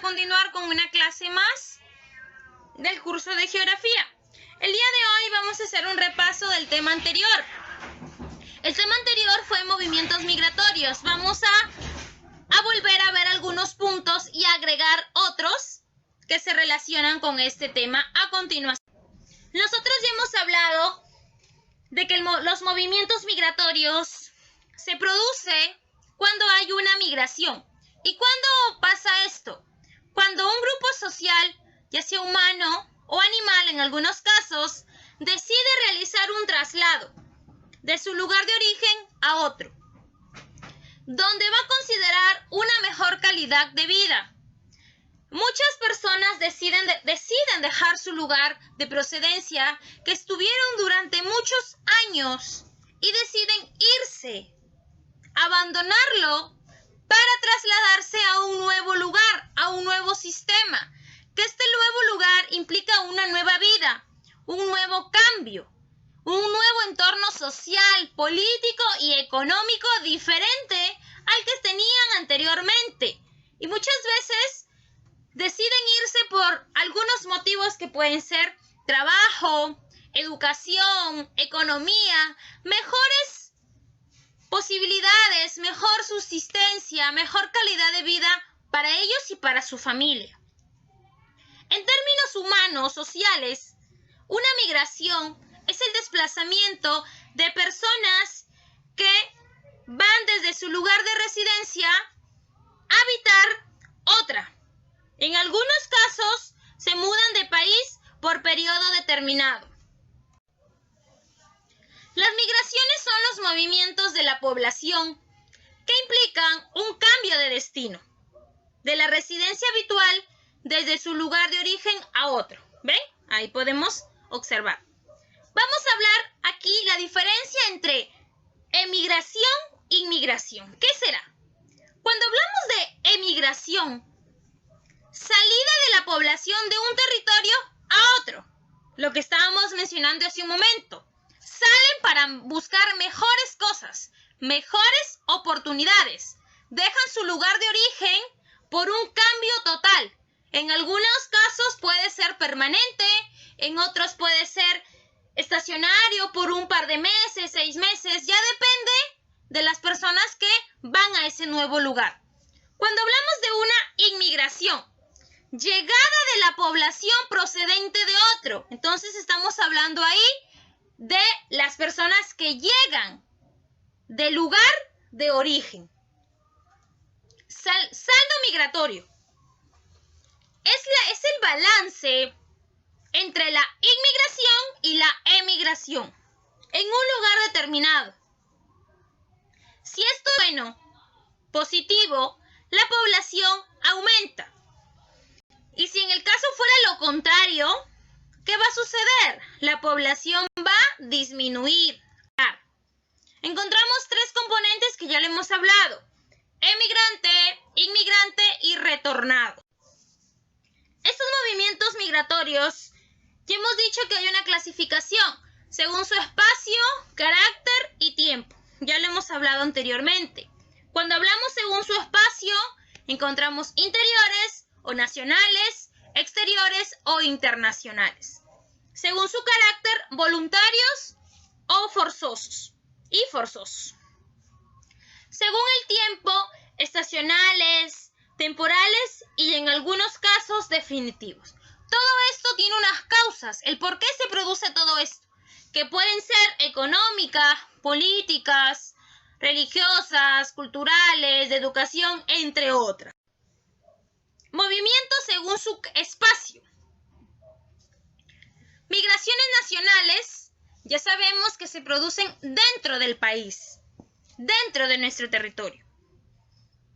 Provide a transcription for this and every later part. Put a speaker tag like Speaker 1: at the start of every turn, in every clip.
Speaker 1: a continuar con una clase más del curso de geografía. El día de hoy vamos a hacer un repaso del tema anterior. El tema anterior fue movimientos migratorios. Vamos a volver a ver algunos puntos y agregar otros que se relacionan con este tema a continuación. Nosotros ya hemos hablado de que los movimientos migratorios se producen cuando hay una migración. ¿Y cuándo pasa esto? Cuando un grupo social, ya sea humano o animal en algunos casos, decide realizar un traslado de su lugar de origen a otro, donde va a considerar una mejor calidad de vida. Muchas personas deciden dejar su lugar de procedencia que estuvieron durante muchos años y deciden irse, abandonarlo para trasladarse a un nuevo lugar, a un nuevo sistema, que este nuevo lugar implica una nueva vida, un nuevo cambio, un nuevo entorno social, político y económico diferente al que tenían anteriormente. Y muchas veces deciden irse por algunos motivos que pueden ser trabajo, educación, economía, mejores posibilidades, mejor subsistencia, mejor calidad de vida para ellos y para su familia. En términos humanos, sociales, una migración es el desplazamiento de personas que van desde su lugar de residencia a habitar otra. En algunos casos se mudan de país por periodo determinado. Las migraciones son los movimientos de la población que implican un cambio de destino, de la residencia habitual desde su lugar de origen a otro. ¿Ven? Ahí podemos observar. Vamos a hablar aquí la diferencia entre emigración e inmigración. ¿Qué será? Cuando hablamos de emigración, salida de la población de un territorio a otro, lo que estábamos mencionando hace un momento. Salen para buscar mejores cosas, mejores oportunidades. Dejan su lugar de origen por un cambio total. En algunos casos puede ser permanente, en otros puede ser estacionario por un par de meses, 6 meses. Ya depende de las personas que van a ese nuevo lugar. Cuando hablamos de una inmigración, llegada de la población procedente de otro, entonces estamos hablando ahí de las personas que llegan del lugar de origen. Saldo migratorio es el balance entre la inmigración y la emigración en un lugar determinado. Si esto es bueno, positivo, la población aumenta. Y si en el caso fuera lo contrario, ¿qué va a suceder? La población va a disminuir. Encontramos 3 componentes que ya le hemos hablado: emigrante, inmigrante y retornado. Estos movimientos migratorios, ya hemos dicho que hay una clasificación según su espacio, carácter y tiempo. Ya lo hemos hablado anteriormente. Cuando hablamos según su espacio, encontramos interiores o nacionales, exteriores o internacionales. Según su carácter, voluntarios o forzosos y forzosos. Según el tiempo, estacionales, temporales y en algunos casos definitivos. Todo esto tiene unas causas, el por qué se produce todo esto, que pueden ser económicas, políticas, religiosas, culturales, de educación, entre otras. Movimientos según su espacio. Migraciones nacionales, ya sabemos que se producen dentro del país, dentro de nuestro territorio.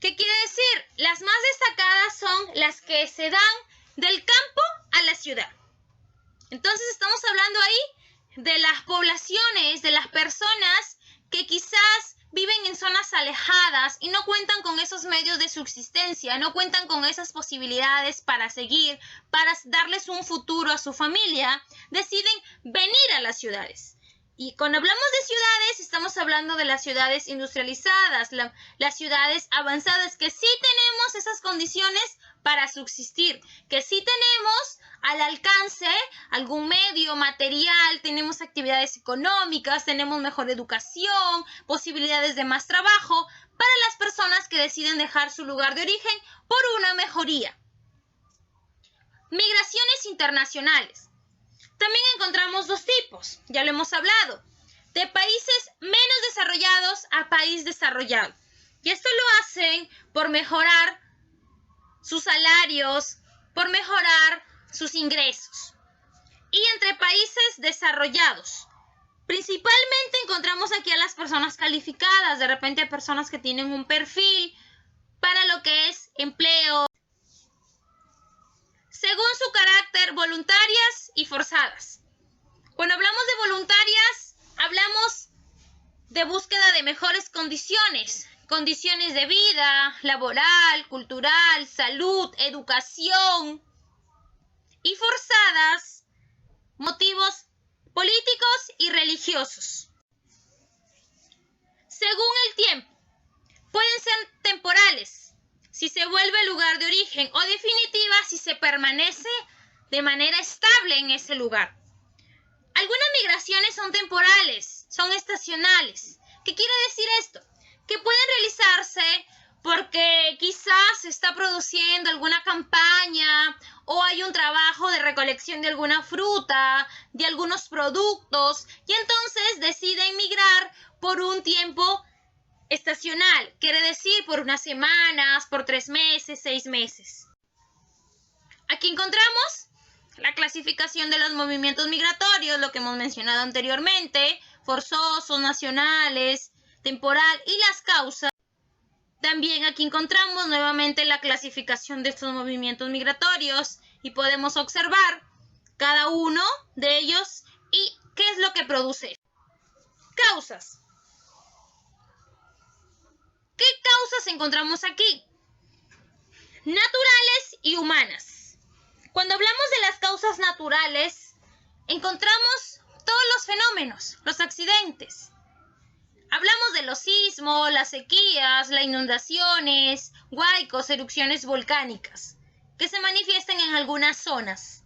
Speaker 1: ¿Qué quiere decir? Las más destacadas son las que se dan del campo a la ciudad. Entonces estamos hablando ahí de las poblaciones, de las personas que quizás viven en zonas alejadas y no cuentan con esos medios de subsistencia, no cuentan con esas posibilidades para seguir, para darles un futuro a su familia, deciden venir a las ciudades. Y cuando hablamos de ciudades, estamos hablando de las ciudades industrializadas, las ciudades avanzadas, que sí tenemos esas condiciones para subsistir, que sí tenemos al alcance algún medio material, tenemos actividades económicas, tenemos mejor educación, posibilidades de más trabajo para las personas que deciden dejar su lugar de origen por una mejoría. Migraciones internacionales. También encontramos dos tipos, ya lo hemos hablado, de países menos desarrollados a país desarrollado. Y esto lo hacen por mejorar sus salarios, por mejorar sus ingresos. Y entre países desarrollados, principalmente encontramos aquí a las personas calificadas, de repente personas que tienen un perfil para lo que es empleo, según su carácter, voluntarias y forzadas. Cuando hablamos de voluntarias, hablamos de búsqueda de mejores condiciones de vida, laboral, cultural, salud, educación. Y forzadas, motivos políticos y religiosos. Según el tiempo, pueden ser temporales, si se vuelve lugar de origen, o definitiva si se permanece de manera estable en ese lugar. Algunas migraciones son temporales, son estacionales. ¿Qué quiere decir esto? Que pueden realizarse porque quizás se está produciendo alguna campaña o hay un trabajo de recolección de alguna fruta, de algunos productos, y entonces deciden migrar por un tiempo estacional, quiere decir por unas semanas, por 3 meses, 6 meses. Aquí encontramos la clasificación de los movimientos migratorios, lo que hemos mencionado anteriormente, forzosos, nacionales, temporal y las causas. También aquí encontramos nuevamente la clasificación de estos movimientos migratorios y podemos observar cada uno de ellos y qué es lo que produce. Causas. ¿Qué causas encontramos aquí? Naturales y humanas. Cuando hablamos de las causas naturales, encontramos todos los fenómenos, los accidentes. Hablamos de los sismos, las sequías, las inundaciones, huaicos, erupciones volcánicas, que se manifiestan en algunas zonas.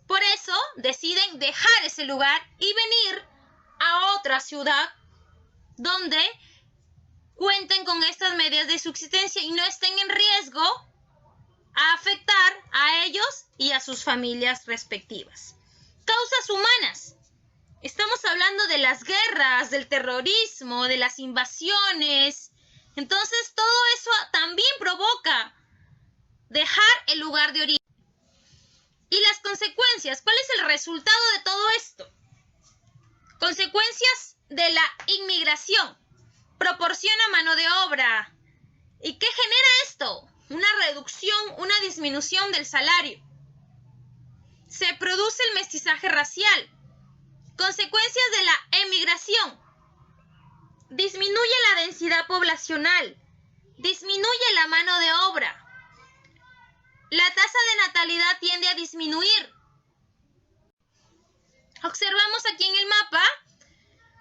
Speaker 1: Por eso deciden dejar ese lugar y venir a otra ciudad donde cuenten con estas medidas de subsistencia y no estén en riesgo a afectar a ellos y a sus familias respectivas. Causas humanas. Estamos hablando de las guerras, del terrorismo, de las invasiones. Entonces todo eso también provoca dejar el lugar de origen. Y las consecuencias. ¿Cuál es el resultado de todo esto? Consecuencias de la inmigración. Proporciona mano de obra. ¿Y qué genera esto? Una reducción, una disminución del salario. Se produce el mestizaje racial. Consecuencias de la emigración. Disminuye la densidad poblacional. Disminuye la mano de obra. La tasa de natalidad tiende a disminuir. Observamos aquí en el mapa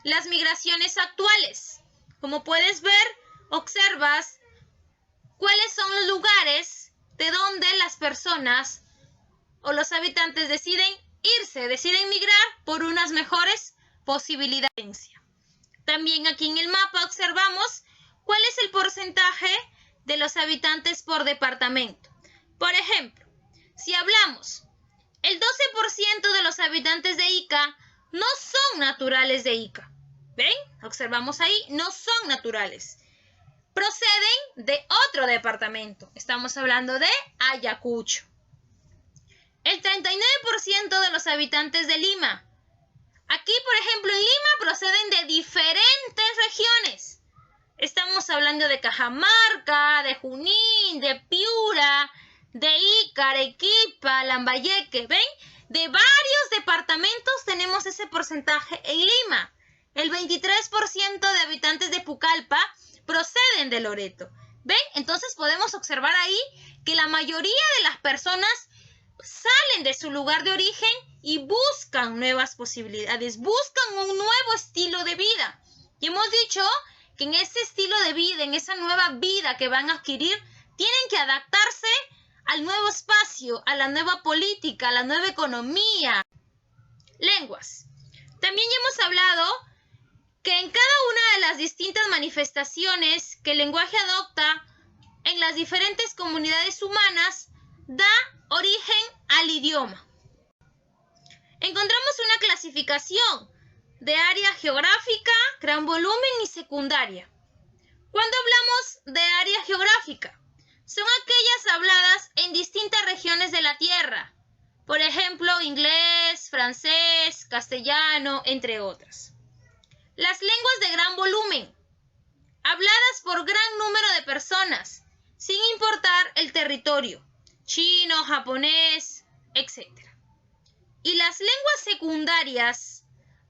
Speaker 1: las migraciones actuales. Como puedes ver, observas cuáles son los lugares de donde las personas o los habitantes deciden irse, deciden migrar por unas mejores posibilidades. También aquí en el mapa observamos cuál es el porcentaje de los habitantes por departamento. Por ejemplo, si hablamos, el 12% de los habitantes de Ica no son naturales de Ica. ¿Ven? Observamos ahí, no son naturales. Proceden de otro departamento. Estamos hablando de Ayacucho. El 39% de los habitantes de Lima. Aquí, por ejemplo, en Lima proceden de diferentes regiones. Estamos hablando de Cajamarca, de Junín, de Piura, de Ica, Arequipa, Lambayeque. ¿Ven? De varios departamentos tenemos ese porcentaje en Lima. El 23% de habitantes de Pucallpa proceden de Loreto. ¿Ven? Entonces podemos observar ahí que la mayoría de las personas salen de su lugar de origen y buscan nuevas posibilidades, buscan un nuevo estilo de vida. Y hemos dicho que en ese estilo de vida, en esa nueva vida que van a adquirir, tienen que adaptarse al nuevo espacio, a la nueva política, a la nueva economía. Lenguas. También ya hemos hablado que en cada una de las distintas manifestaciones que el lenguaje adopta en las diferentes comunidades humanas da origen al idioma. Encontramos una clasificación de área geográfica, gran volumen y secundaria. Cuando hablamos de área geográfica, son aquellas habladas en distintas regiones de la Tierra, por ejemplo, inglés, francés, castellano, entre otras. Las lenguas de gran volumen, habladas por gran número de personas, sin importar el territorio, chino, japonés, etc. Y las lenguas secundarias,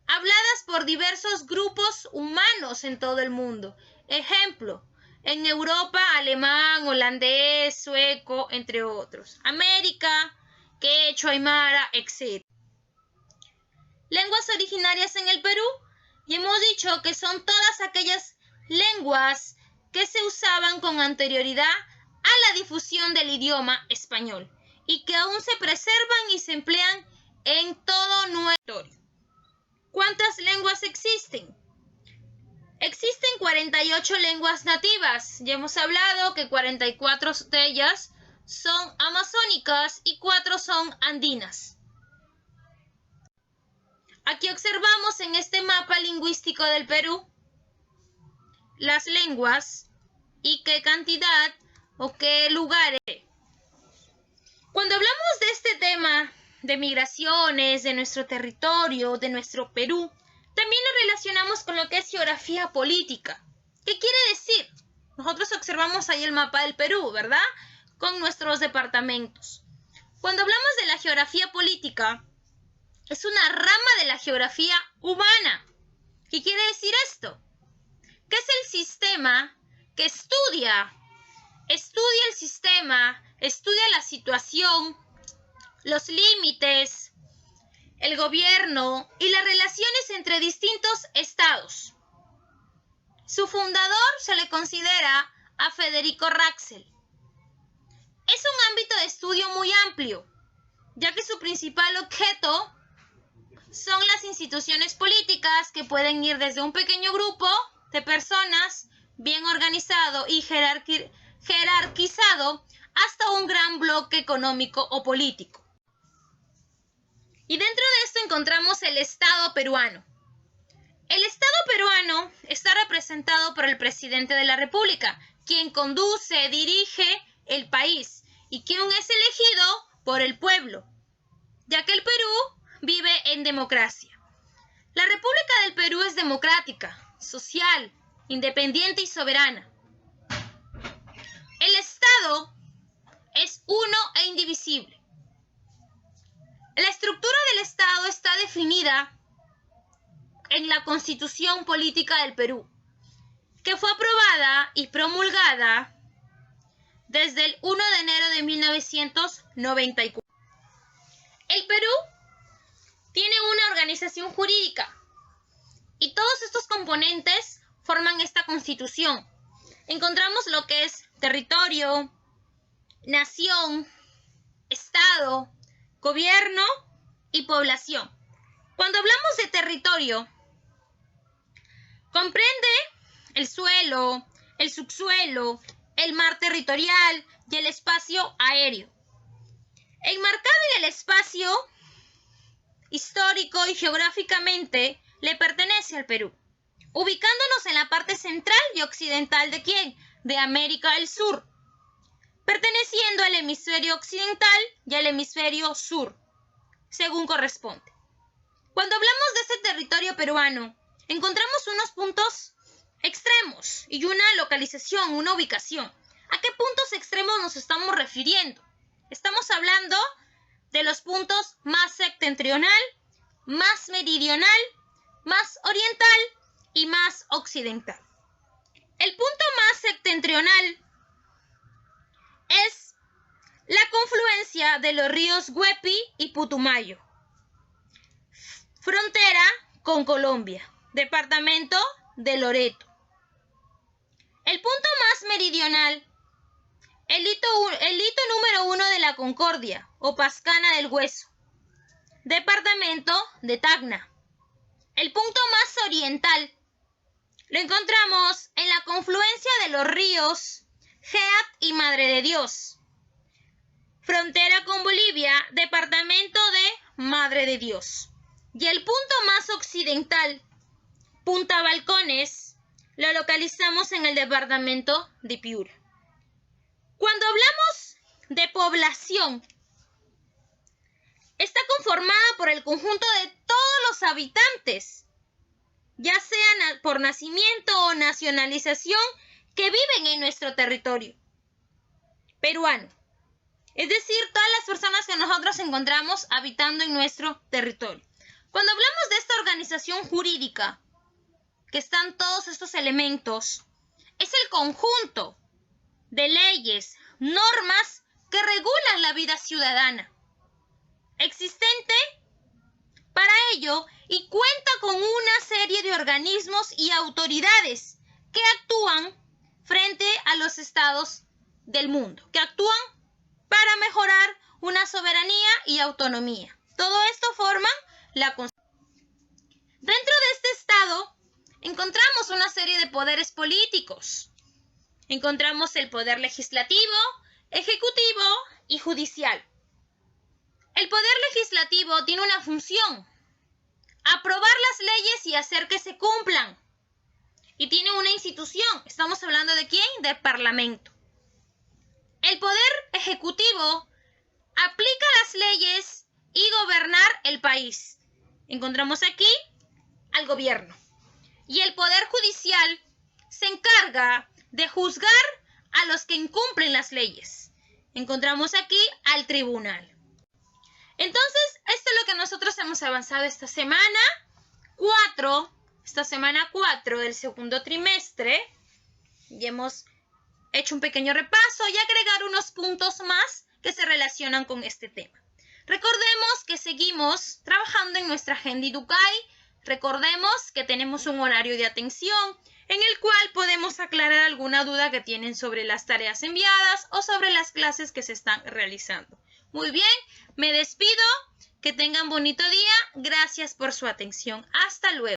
Speaker 1: habladas por diversos grupos humanos en todo el mundo. Ejemplo, en Europa, alemán, holandés, sueco, entre otros. América, quechua, aymara, etc. Lenguas originarias en el Perú, y hemos dicho que son todas aquellas lenguas que se usaban con anterioridad a la difusión del idioma español y que aún se preservan y se emplean en todo nuestro territorio. ¿Cuántas lenguas existen? Existen 48 lenguas nativas. Ya hemos hablado que 44 de ellas son amazónicas y 4 son andinas. Aquí observamos en este mapa lingüístico del Perú las lenguas y qué cantidad o qué lugares. Cuando hablamos de este tema de migraciones, de nuestro territorio, de nuestro Perú, también lo relacionamos con lo que es geografía política. ¿Qué quiere decir? Nosotros observamos ahí el mapa del Perú, ¿verdad? Con nuestros departamentos. Cuando hablamos de la geografía política, es una rama de la geografía humana. ¿Qué quiere decir esto? Que es el sistema que estudia el sistema, estudia la situación, los límites, el gobierno y las relaciones entre distintos estados. Su fundador se le considera a Federico Raxel. Es un ámbito de estudio muy amplio, ya que su principal objeto son las instituciones políticas que pueden ir desde un pequeño grupo de personas bien organizado y jerarquizado hasta un gran bloque económico o político. Y dentro de esto encontramos el Estado peruano. El Estado peruano está representado por el presidente de la República, quien conduce, dirige el país y quien es elegido por el pueblo, ya que el Perú vive en democracia. La República del Perú es democrática, social, independiente y soberana. El Estado es uno e indivisible. La estructura del Estado está definida en la Constitución Política del Perú, que fue aprobada y promulgada desde el 1 de enero de 1994. El Perú tiene una organización jurídica y todos estos componentes forman esta Constitución. Encontramos lo que es territorio, nación, Estado, gobierno y población. Cuando hablamos de territorio, comprende el suelo, el subsuelo, el mar territorial y el espacio aéreo. Enmarcado en el espacio histórico y geográficamente, le pertenece al Perú, ubicándonos en la parte central y occidental ¿de quién? De América del Sur, perteneciendo al hemisferio occidental y al hemisferio sur, según corresponde. Cuando hablamos de este territorio peruano, encontramos unos puntos extremos y una localización, una ubicación. ¿A qué puntos extremos nos estamos refiriendo? Estamos hablando de los puntos más septentrional, más meridional, más oriental y más occidental. El punto más septentrional es la confluencia de los ríos Güepi y Putumayo, frontera con Colombia, departamento de Loreto. El punto más meridional El hito número 1 de la Concordia o Pascana del Hueso, departamento de Tacna. El punto más oriental lo encontramos en la confluencia de los ríos Jeat y Madre de Dios. Frontera con Bolivia, departamento de Madre de Dios. Y el punto más occidental, Punta Balcones, lo localizamos en el departamento de Piura. Cuando hablamos de población, está conformada por el conjunto de todos los habitantes, ya sean por nacimiento o nacionalización, que viven en nuestro territorio peruano. Es decir, todas las personas que nosotros encontramos habitando en nuestro territorio. Cuando hablamos de esta organización jurídica, que están todos estos elementos, es el conjunto de leyes, normas que regulan la vida ciudadana existente para ello y cuenta con una serie de organismos y autoridades que actúan frente a los estados del mundo, que actúan para mejorar una soberanía y autonomía. Todo esto forma la Constitución. Dentro de este estado encontramos una serie de poderes políticos. Encontramos el poder legislativo, ejecutivo y judicial. El poder legislativo tiene una función: aprobar las leyes y hacer que se cumplan. Y tiene una institución. ¿Estamos hablando de quién? Del Parlamento. El poder ejecutivo aplica las leyes y gobernar el país. Encontramos aquí al gobierno. Y el poder judicial se encarga de juzgar a los que incumplen las leyes. Encontramos aquí al tribunal. Entonces, esto es lo que nosotros hemos avanzado esta semana 4 del segundo trimestre. Y hemos hecho un pequeño repaso y agregar unos puntos más que se relacionan con este tema. Recordemos que seguimos trabajando en nuestra agenda Idukai. Recordemos que tenemos un horario de atención en el cual podemos aclarar alguna duda que tienen sobre las tareas enviadas o sobre las clases que se están realizando. Muy bien, me despido. Que tengan bonito día. Gracias por su atención. Hasta luego.